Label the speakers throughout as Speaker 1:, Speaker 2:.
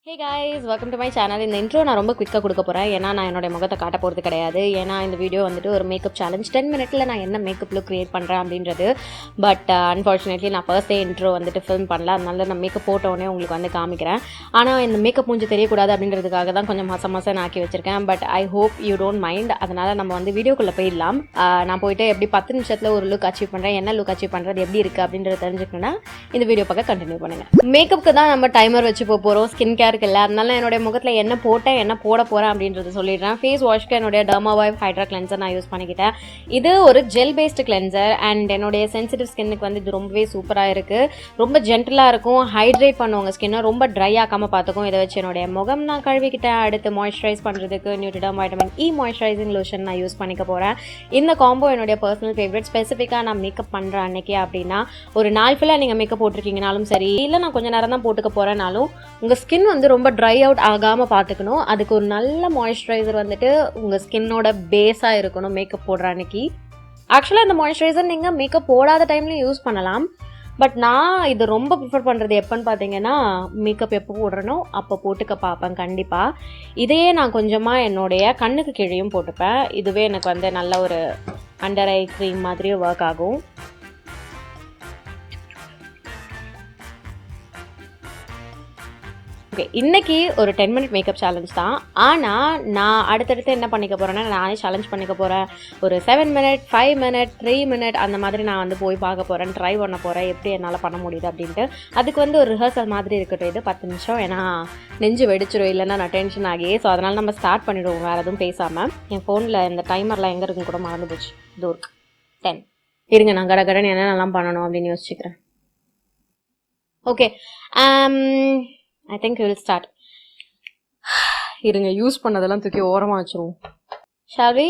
Speaker 1: Hey guys, welcome to my channel. இந்த intro நான் ரொம்ப குயிக்காக கொடுக்க போகிறேன். ஏன்னா நான் என்னோட முகத்தை காட்ட போகிறது கிடையாது. ஏன்னா இந்த வீடியோ வந்துட்டு ஒரு மேக்கப் சேலஞ்ச் 10 மினிட்ல நான் என்ன மேக்கப் லுக் க்ரியேட் பண்ணுறேன் அப்படின்றது. பட் அன்ஃபார்ச்சுனேட்லி நான் ஃபர்ஸ்ட் டே இன்ட்ரோ வந்துட்டு ஃபில்ம் பண்ணல. அதனால நான் மேக்கப் போட்டோடனே உங்களுக்கு வந்து காமிக்கிறேன். ஆனால் இந்த மேக்கப் மூஞ்சி தெரியக்கூடாது அப்படின்றதுக்காக தான் கொஞ்சம் மசம் ஆக்கி வச்சிருக்கேன். But I hope you don't mind. அதனால் நம்ம வந்து வீடியோக்குள்ளே போயிடலாம். நான் போயிட்டு எப்படி 10 நிமிஷத்தில் ஒரு லுக் அச்சீவ் பண்ணுறேன், என்ன லுக் அச்சீவ் பண்ணுறது எப்படி இருக்குது அப்படின்றத தெரிஞ்சுக்கணுன்னா இந்த வீடியோ பக்கம் கண்டினியூ பண்ணுங்கள். மேக்கப்புக்கு தான் நம்ம டைமர் வச்சு போகிறோம், ஸ்கின் கேர் இல்லை. அதனால என்னுடைய முகத்தில் என்ன போட்டேன் என்ன போட போகிறேன் அப்படின்றத சொல்லிடுறேன். ஃபேஸ் வாஷ்க்கு என்னுடைய Dermavive Hydra கிளென்சர் நான் யூஸ் பண்ணிக்கிட்டேன். இது ஒரு ஜெல் பேஸ்டு கிளென்சர் அண்ட் என்னுடைய சென்சிட்டிவ் ஸ்கின்னுக்கு வந்து இது ரொம்பவே சூப்பராக இருக்குது. ரொம்ப ஜென்டலாக இருக்கும், ஹைட்ரேட் பண்ணுவாங்க ஸ்கின்னை, ரொம்ப ட்ரை ஆக்காமல் பார்த்துக்கும். இதை வச்சு என்னுடைய முகம் நான் கழுவிக்கிட்டேன். அடுத்து மாய்ஸ்சரைஸ் பண்ணுறதுக்கு நியூட்ரிடம் வைட்டமின் இ மாய்ஸ்சரைசிங் லோஷன் நான் யூஸ் பண்ணிக்க போகிறேன். இந்த காம்போ என்னுடைய பர்சனல் ஃபேவரட். ஸ்பெசிஃபிக்காக நான் மேக்கப் பண்ணுறேன் அன்னைக்கு அப்படின்னா, ஒரு நாள் ஃபுல்லாக நீங்கள் மேக்கப் போட்டிருக்கீங்கனாலும் சரி, இல்லை நான் கொஞ்சம் நேரம் தான் போட்டுக்க போகிறேனாலும் உங்கள் ஸ்கின் வந்து ரொம்ப ட்ரை அவுட் ஆகாமல் பார்த்துக்கணும். அதுக்கு ஒரு நல்ல மாய்ஸ்சரைசர் வந்துட்டு உங்கள் ஸ்கின்னோட பேஸாக இருக்கணும் மேக்கப் போடுற அன்னைக்கு. ஆக்சுவலாக இந்த மாய்ஸ்சரைசர் நீங்கள் மேக்கப் போடாத டைம்லையும் யூஸ் பண்ணலாம். பட் நான் இது ரொம்ப ப்ரிஃபர் பண்ணுறது எப்போன்னு பார்த்தீங்கன்னா, மேக்கப் எப்போ போடுறனோ அப்போ போட்டுக்க பார்ப்பேன் கண்டிப்பாக. இதையே நான் கொஞ்சமாக என்னுடைய கண்ணுக்கு கீழேயும் போட்டுப்பேன். இதுவே எனக்கு வந்து நல்ல ஒரு அண்டர் ஐ க்ரீம் மாதிரியும் ஒர்க் ஆகும். ஓகே, இன்றைக்கி ஒரு 10 மினிட் மேக்கப் சேலஞ்ச் தான். ஆனால் நான் அடுத்தடுத்து என்ன பண்ணிக்க போகிறேன்னா, நானே சேலஞ்ச் பண்ணிக்க போகிறேன். ஒரு 7 மினிட், 5 மினிட், 3 மினிட் அந்த மாதிரி நான் வந்து போய் பார்க்க போகிறேன், ட்ரை பண்ண போகிறேன் எப்படி என்னால் பண்ண முடியுது அப்படின்ட்டு. அதுக்கு வந்து ஒரு ரிஹர்சல் மாதிரி இருக்கட்டும் இது 10 நிமிஷம். ஏன்னா நெஞ்சு வெடிச்சிடும், இல்லைன்னா நான் டென்ஷன் ஆகி. ஸோ அதனால் நம்ம ஸ்டார்ட் பண்ணிவிடுவோம் வேறு எதுவும் பேசாமல். என் ஃபோனில் இந்த டைமர்லாம் எங்கே இருக்குன்னு கூட மறந்து போச்சு. இது இருக்கு 10. இருங்க, நான் கடகடன்னு என்னென்னலாம் பண்ணணும் அப்படின்னு யோசிச்சுக்கிறேன். Okay, I think we will start. இருங்க, யூஸ் பண்ணதெல்லாம் தூக்கி ஓரமாக வச்சுருவோம். Shall we?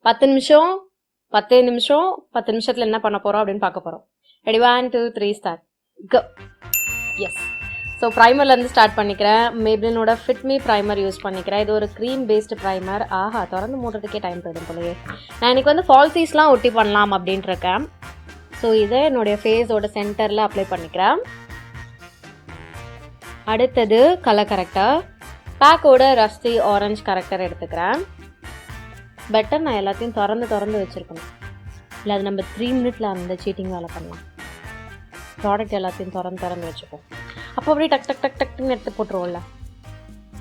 Speaker 1: 10 நிமிஷம் 10 நிமிஷம் 10 நிமிஷத்தில் என்ன பண்ண போகிறோம் அப்படின்னு பார்க்க போகிறோம். Ready, 1 2 3 start. Go. Yes. So ப்ரைமர்லேருந்து ஸ்டார்ட் பண்ணிக்கிறேன். மேப்ளினோட ஃபிட் மீ ப்ரைமர் யூஸ் பண்ணிக்கிறேன். இது ஒரு க்ரீம் பேஸ்டு ப்ரைமர். ஆஹா, திறந்து மூடுறதுக்கே டைம் போயிடும் போலயே. நான் இன்றைக்கி வந்து ஃபால்சீஸ்லாம் ஒட்டி பண்ணலாம் அப்படின்ட்டு இருக்கேன். ஸோ இதை என்னுடைய ஃபேஸோட சென்டரில் அப்ளை பண்ணிக்கிறேன். அடுத்தது கலர் கரெக்டர். பேக்கோட ரஸ்டி ஆரஞ்சு கரெக்டர் எடுத்துக்கிறேன். பெட்டர் நான் எல்லாத்தையும் திறந்து வச்சுருக்கணும். இல்லை அது நம்ம 3 மினிட்ல அந்த சீட்டிங் வேலை பண்ணலாம். ப்ராடக்ட் எல்லாத்தையும் திறந்து வச்சுப்போம். அப்போ அப்படியே டக்குன்னு எடுத்து போட்டுருவோம்ல.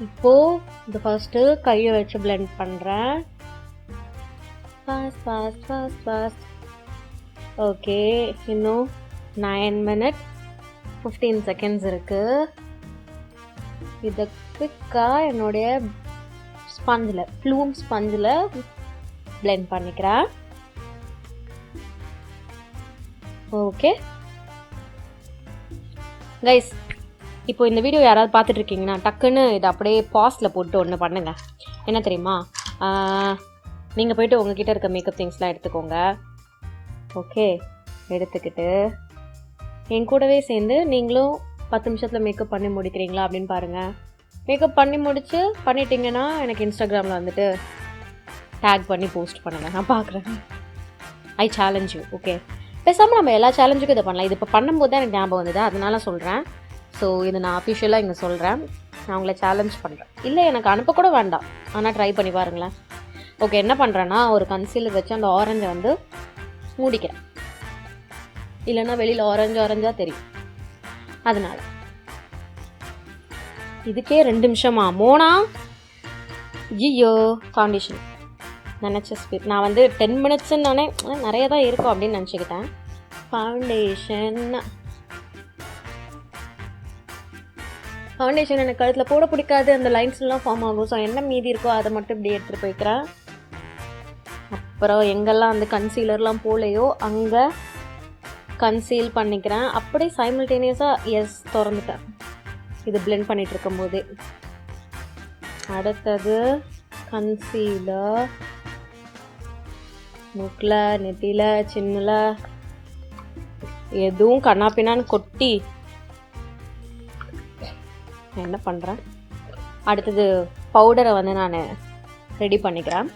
Speaker 1: இப்போது இது ஃபர்ஸ்ட்டு கையை வச்சு பிளெண்ட் பண்ணுறேன். ஃபாஸ்ட். ஓகே, இன்னும் 9 மினிட் 15 செகண்ட்ஸ் இருக்குது. இதை குவிக்காக என்னுடைய ஸ்பஞ்சில், ப்ளூம் ஸ்பஞ்சில் பிளெண்ட் பண்ணிக்கிறேன். ஓகே கைஸ், இப்போ இந்த வீடியோ யாராவது பார்த்துட்டு இருக்கீங்கன்னா டக்குன்னு இதை அப்படியே பாஸ்டில் போட்டு ஒன்று பண்ணுங்க. என்ன தெரியுமா, நீங்கள் போய்ட்டு உங்ககிட்ட இருக்க மேக்கப் திங்ஸ்லாம் எடுத்துக்கோங்க. ஓகே, எடுத்துக்கிட்டு என் கூடவே சேர்ந்து நீங்களும் 10 நிமிஷத்தில் மேக்கப் பண்ணி முடிக்கிறீங்களா அப்படின்னு பாருங்கள். மேக்கப் பண்ணிட்டீங்கன்னா எனக்கு இன்ஸ்டாகிராமில் வந்துட்டு டேக் பண்ணி போஸ்ட் பண்ணுங்கள், நான் பார்க்குறேன். ஐ சேலஞ்ச் யூ. ஓகே, பேசாமல் நம்ம எல்லா சேலஞ்சுக்கும் இதை பண்ணலாம். இது இப்போ பண்ணும்போது தான் எனக்கு ஞாபகம் வந்தது, அதனால சொல்கிறேன். ஸோ இது நான் அஃபிஷியலாக இங்கே சொல்கிறேன். நான் உங்களை சேலஞ்ச் பண்ணுறேன். இல்லை எனக்கு அனுப்ப கூட வேண்டாம், ஆனால் ட்ரை பண்ணி பாருங்களேன். ஓகே, என்ன பண்ணுறேன்னா ஒரு கன்சீலர் வச்சு அந்த ஆரஞ்சை வந்து மூடிக்கிறேன். இல்லைன்னா வெளியில் ஆரஞ்சாக தெரியும். அதனால் இதுக்கே 2 நிமிஷமா மோனா? ஐயோ, ஃபவுண்டேஷன் நினச்ச ஸ்பீட். நான் வந்து 10 மினிட்ஸ்ன்னொடனே நிறைய தான் இருக்கும் அப்படின்னு நினச்சிக்கிட்டேன். ஃபவுண்டேஷன் எனக்கு கழுத்தில் போட பிடிக்காது, அந்த லைன்ஸ்லாம் ஃபார்ம் ஆகும். ஸோ என்ன மீதி இருக்கோ அதை மட்டும் இப்படி எடுத்துகிட்டு போய்க்கிறேன். அப்புறம் எங்கெல்லாம் வந்து கன்சீலர்லாம் போலையோ அங்கே கன்சீல் பண்ணிக்கிறேன். அப்படியே சைமல்டேனியஸாக எஸ் திறந்துட்டேன் இது பிளெண்ட் பண்ணிட்டு இருக்கும்போதே. அடுத்தது கன்சீலர் மூக்கில், நெத்தியில், சின்னில் எதுவும் கண்ணாப்பின்னான்னு கொட்டி என்ன பண்ணுறேன். அடுத்தது பவுடரை வந்து நான் ரெடி பண்ணிக்கிறேன்.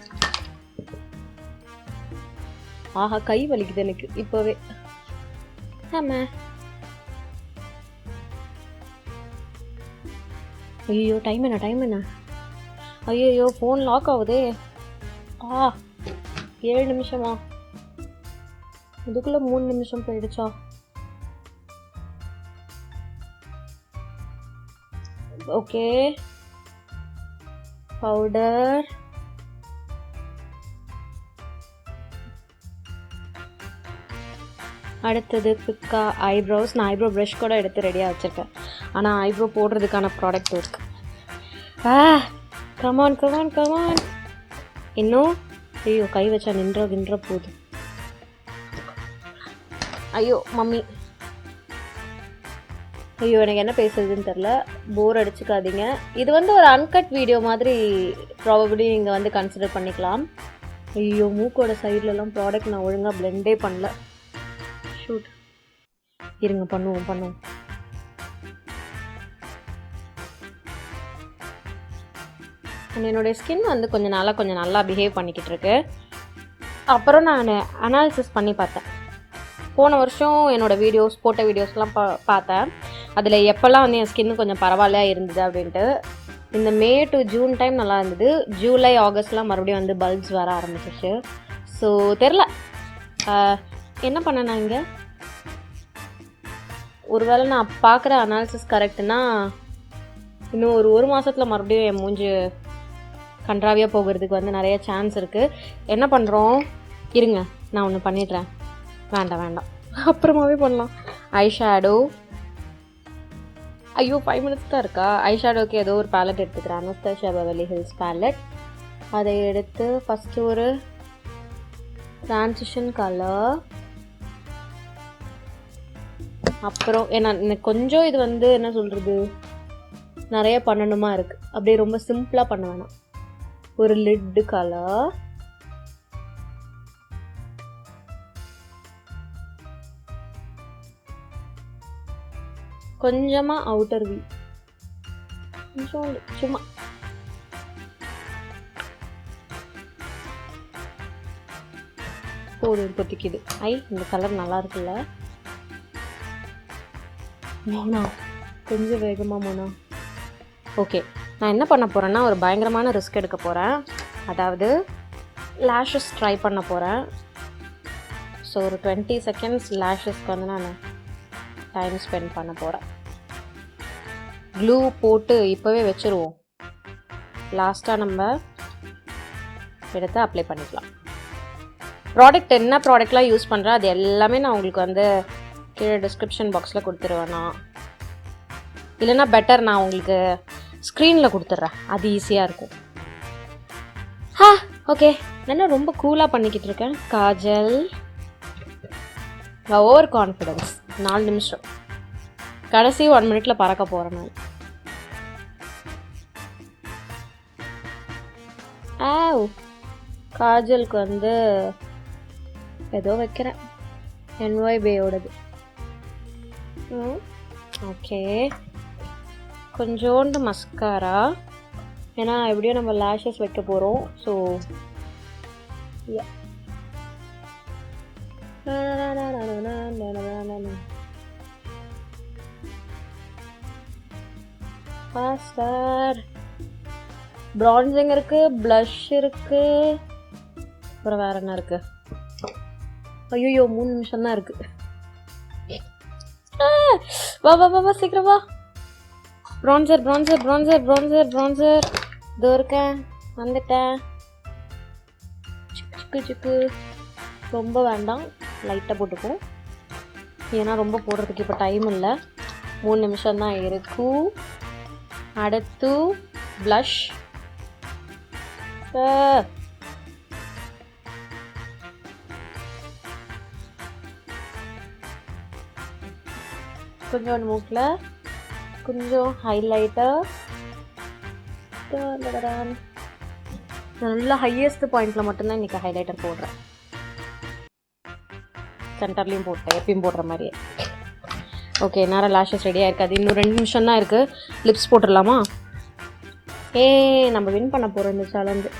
Speaker 1: ஆஹா, கை வலிக்குது எனக்கு இப்போவே. ஆமாம், ஐயோ டைம் என்ன ஐயோ ஃபோன் லாக் ஆகுதே 7 நிமிஷமா இதுக்குள்ள 3 நிமிஷம் போயிடுச்சா ஓகே பவுடர் அடுத்தது பிக்கா ஐப்ரோஸ் நான் ஐப்ரோ ப்ரஷ் கூட எடுத்து ரெடியாக வச்சுருக்கேன் ஆனால் ஐப்ரோ போடுறதுக்கான ப்ராடக்ட் இருக்கு கமான் இன்னும் ஐயோ கை வச்சா நின்ற போகுது ஐயோ மம்மி ஐயோ எனக்கு என்ன பேசுறதுன்னு தெரில போர் அடிச்சுக்காதீங்க இது வந்து ஒரு அன்கட் வீடியோ மாதிரி ப்ராபபிளி நீங்கள் வந்து கன்சிடர் பண்ணிக்கலாம் ஐயோ மூக்கோட சைட்லலாம் ப்ராடக்ட் நான் ஒழுங்காக பிளெண்டே பண்ணல ஷூட் இருங்க பண்ணுவோம் என்னுடைய ஸ்கின் வந்து கொஞ்சம் நல்லா பிஹேவ் பண்ணிக்கிட்டு இருக்கு அப்புறம் நான் அனாலிசிஸ் பண்ணி பார்த்தேன் போன வருஷம் என்னோடய வீடியோஸ் போட்ட வீடியோஸ்லாம் பார்த்தேன் அதில் எப்போல்லாம் வந்து என் ஸ்கின்னு கொஞ்சம் பரவாயில்லையா இருந்தது அப்படின்ட்டு இந்த மே டு ஜூன் டைம் நல்லா இருந்தது ஜூலை ஆகஸ்ட்லாம் மறுபடியும் வந்து பல்ப்ஸ் வர ஆரம்பிச்சிச்சு ஸோ தெரில என்ன பண்ணேன் இங்கே ஒருவேளை நான் பார்க்குற அனாலிசிஸ் கரெக்டுனா இன்னும் ஒரு மாதத்தில் மறுபடியும் என் மூஞ்சி கன்றாவியாக போகிறதுக்கு வந்து நிறைய சான்ஸ் இருக்குது என்ன பண்ணுறோம் இருங்க நான் ஒன்று பண்ணிடுறேன் வேண்டாம் அப்புறமாவே பண்ணலாம் ஐஷேடோ ஐயோ 5 மினிட்ஸ் தான் இருக்கா ஐஷேடோக்கு ஏதோ ஒரு பேலட் எடுத்துக்கிறேன் அனஸ்தேஷியா பெவர்லி ஹில்ஸ் பேலட் அதை எடுத்து ஃபஸ்ட்டு ஒரு ட்ரான்சிஷன் கலர் அப்புறம் எனக்கு கொஞ்சம் இது வந்து என்ன சொல்கிறது நிறைய பண்ணணுமா இருக்குது அப்படியே ரொம்ப சிம்பிளாக பண்ண வேணாம் ஒரு லிட்டு கலர் கொஞ்சமாக அவுட்டர் வி கொஞ்சம் சும்மா போதும் இப்போதைக்குது இந்த கலர் நல்லா இருக்குல்ல மோனா கொஞ்சம் வேகமாக மோனா ஓகே நான் என்ன பண்ண போகிறேன்னா ஒரு பயங்கரமான ரிஸ்க் எடுக்க போகிறேன் அதாவது லேஷஸ் ட்ரை பண்ண போகிறேன் ஸோ ஒரு 20 செகண்ட்ஸ் லேஷஸ்க்கு வந்து நான் டைம் ஸ்பெண்ட் பண்ண போகிறேன் க்ளூ போட்டு இப்போவே வச்சுருவோம் லாஸ்ட்டாக நம்ம எடுத்து அப்ளை பண்ணிக்கலாம் ப்ராடக்ட் என்ன ப்ராடக்ட்லாம் யூஸ் பண்ணுறேன் அது எல்லாமே நான் உங்களுக்கு வந்து கீழே டிஸ்கிரிப்ஷன் பாக்ஸில் கொடுத்துருவேண்ணா இல்லைன்னா பெட்டர் நான் உங்களுக்கு ஸ்க்ரீனில் கொடுத்துட்றேன் அது ஈஸியாக இருக்கும் ஓகே நான் ரொம்ப கூலாக பண்ணிக்கிட்டு இருக்கேன் காஜல் ஓவர் கான்ஃபிடென்ஸ் 4 நிமிஷம் கடைசி 1 மினிட்ல பறக்க போகிறேன் நான் காஜலுக்கு வந்து ஏதோ வைக்கிறேன் NYBயோடது ஓகே கொஞ்சோண்டு மஸ்காரா ஏன்னா எப்படியும் நம்ம லேஷஸ் வைக்க போகிறோம் ஸோ ஃபாஸ்டர் ப்ரான்சிங் இருக்குது ப்ளஷ் இருக்குது அப்புறம் வேறு என்ன இருக்குது ஐயோ 3 நிமிஷம் தான் இருக்குது வா சீக்கிரம் வா ப்ரான்சர் இதோ இருக்கேன் வந்துட்டேன் சிக்கு ரொம்ப வேண்டாம் லைட்டாக போட்டுக்கும் ஏன்னா ரொம்ப போடுறதுக்கு இப்போ டைம் இல்லை 3 நிமிஷம் தான் இருக்கும் அடுத்து ப்ளஷ் கொஞ்சம் மூக்கில் கொஞ்சம் ஹைலைட்டர் நல்லா ஹையஸ்ட் பாயிண்டில் மட்டும்தான் இன்றைக்கி ஹைலைட்டர் போடுறேன் சென்டர்லேயும் போட்டேன் எப்பயும் போடுற மாதிரியே ஓகே நேரம் லேஷஸ் ரெடியாக இருக்காது இன்னும் 2 நிமிஷம் தான் இருக்குது லிப்ஸ் போட்டுடலாமா நம்ம வின் பண்ண போகிறோம் இந்த சேலஞ்சு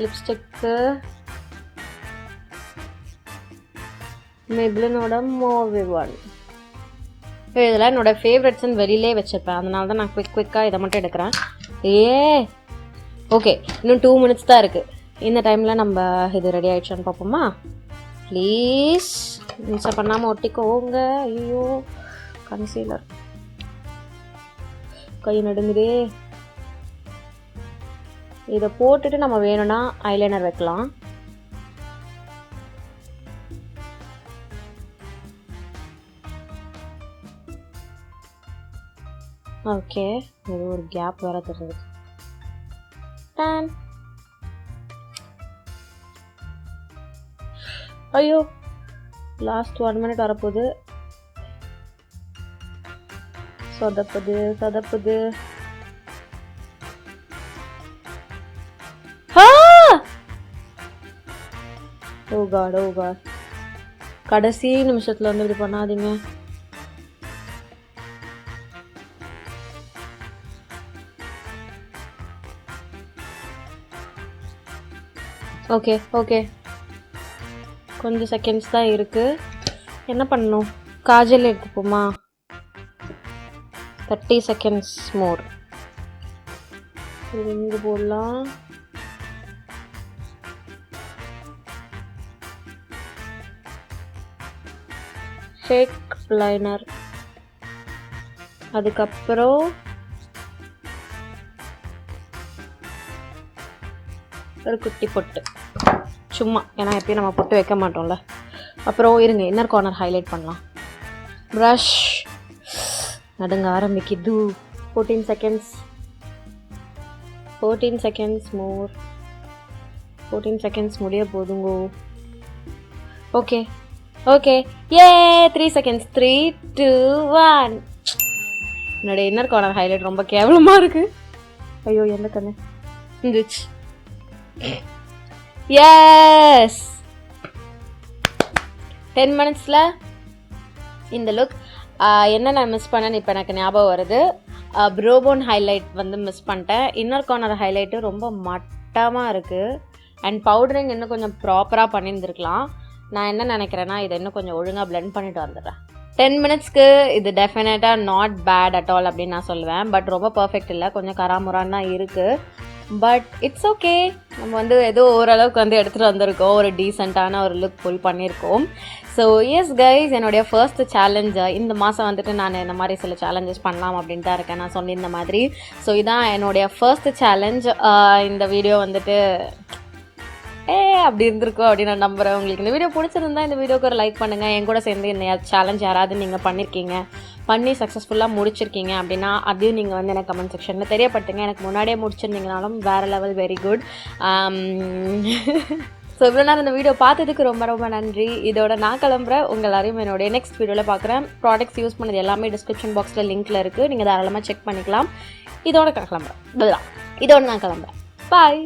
Speaker 1: லிப்ஸ்டிக்கு Maybellineோட mauve one. இதெல்லாம் என்னோட ஃபேவரட்ஸ்ன்னு வெளியிலே வச்சிருப்பேன், அதனால தான் நான் குவிக்காக இதை மட்டும் எடுக்கிறேன். ஓகே, இன்னும் 2 minutes தான் இருக்குது. இந்த டைமில் நம்ம இது ரெடி ஆகிடுச்சான்னு பார்ப்போமா? ப்ளீஸ் மிஸ் பண்ணாமல் ஒட்டிக்கோங்க. ஐயோ கன்சீலர் கை நடுங்குதே. இதை போட்டுட்டு நம்ம வேணும்னா ஐலைனர் வைக்கலாம். ஓகே, இது ஒரு கேப் வர தெரியுது. ஐயோ லாஸ்ட் 1 minute வரப்போகுது. சொதப்புது. ஓ காட் கடைசி நிமிஷத்துல வந்து இப்படி பண்ணாதீங்க. ஓகே கொஞ்சம் செகண்ட்ஸ் தான் இருக்கு. என்ன பண்ணணும்? காஜல் எடுத்துப்போமா? 30 seconds மோர். இது இங்கே போடலாம். ஃபேக் லைனர், அதுக்கப்புறம் ஒரு குட்டி பொட்டு சும்மா, ஏன்னா எப்பயும் நம்ம பொட்டு வைக்க மாட்டோம்ல. அப்புறம் இருங்க, இன்னர் கார்னர் ஹைலைட் பண்ணலாம். ப்ரஷ் நடுங்க ஆரம்பிக்குது. 14 seconds மோர். 14 seconds முடிய போதுங்கோ. ஓகே ஏ 3 seconds. 3 2 1. என்னோட இன்னர் கார்னர் ஹைலைட் ரொம்ப கேவலமாக இருக்கு. ஐயோ எந்த கண்ணு இருந்துச்சு. எஸ் 10 minutesல இந்த லுக். என்ன நான் மிஸ் பண்ணேன்னு இப்போ எனக்கு ஞாபகம் வருது. ப்ரோபோன் ஹைலைட் வந்து மிஸ் பண்ணிட்டேன். இன்னர் கார்னர் ஹைலைட்டு ரொம்ப மட்டமாக இருக்குது. அண்ட் பவுடரிங் இன்னும் கொஞ்சம் ப்ராப்பராக பண்ணியிருந்துருக்கலாம். நான் என்ன நினைக்கிறேன்னா இதை இன்னும் கொஞ்சம் ஒழுங்காக பிளெண்ட் பண்ணிட்டு வந்துடுறேன். 10 minutesக்கு இது டெஃபினட்டாக நாட் பேட் அட் ஆல் அப்படின்னு நான் சொல்லுவேன். பட் ரொம்ப பர்ஃபெக்ட் இல்லை, கொஞ்சம் கராமுரான்னு தான் இருக்குது. பட் இட்ஸ் ஓகே, நம்ம வந்து ஏதோ ஓரளவுக்கு வந்து எடுத்துகிட்டு வந்திருக்கோம். ஒரு டீசெண்டான ஒரு லுக் ஃபுல் பண்ணியிருக்கோம். ஸோ எஸ் கைஸ், என்னுடைய ஃபர்ஸ்ட் சேலஞ்சு இந்த மாதம் வந்துட்டு நான் இந்த மாதிரி சில சேலஞ்சஸ் பண்ணலாம் அப்படின்ட்டு தான் இருக்கேன், நான் சொன்ன மாதிரி. ஸோ இதான் என்னுடைய ஃபர்ஸ்ட் சேலஞ்ச். இந்த வீடியோ வந்துட்டு அப்படி இருந்திருக்கும் அப்படின்னு நான் நம்புகிறேன். உங்களுக்கு இந்த வீடியோ பிடிச்சிருந்தா இந்த வீடியோக்கு ஒரு லைக் பண்ணுங்கள். என் கூட சேர்ந்து இந்த சேலஞ்ச் யாராவது நீங்கள் பண்ணியிருக்கீங்க, பண்ணி சக்ஸஸ்ஃபுல்லாக முடிச்சிருக்கீங்க அப்படின்னா அதையும் நீங்கள் வந்து எனக்கு கமெண்ட் செக்ஷனில் தெரியப்படுத்துங்க. எனக்கு முன்னாடியே முடிச்சிருந்தீங்கனாலும் வேறு லெவல், வெரி குட். ஸோ இவ்வளோ நேரம் இந்த வீடியோ பார்த்ததுக்கு ரொம்ப ரொம்ப நன்றி. இதோட நான் கிளம்புறேன். உங்கள் எல்லாரையும் என்னுடைய நெக்ஸ்ட் வீடியோவில் பார்க்குறேன். ப்ராடக்ட்ஸ் யூஸ் பண்ணது எல்லாமே டிஸ்கிரிப்ஷன் பாக்ஸில் லிங்க்கில் இருக்குது, நீங்கள் தாராளமாக செக் பண்ணிக்கலாம். இதோட நான் கிளம்புறேன். பாய்.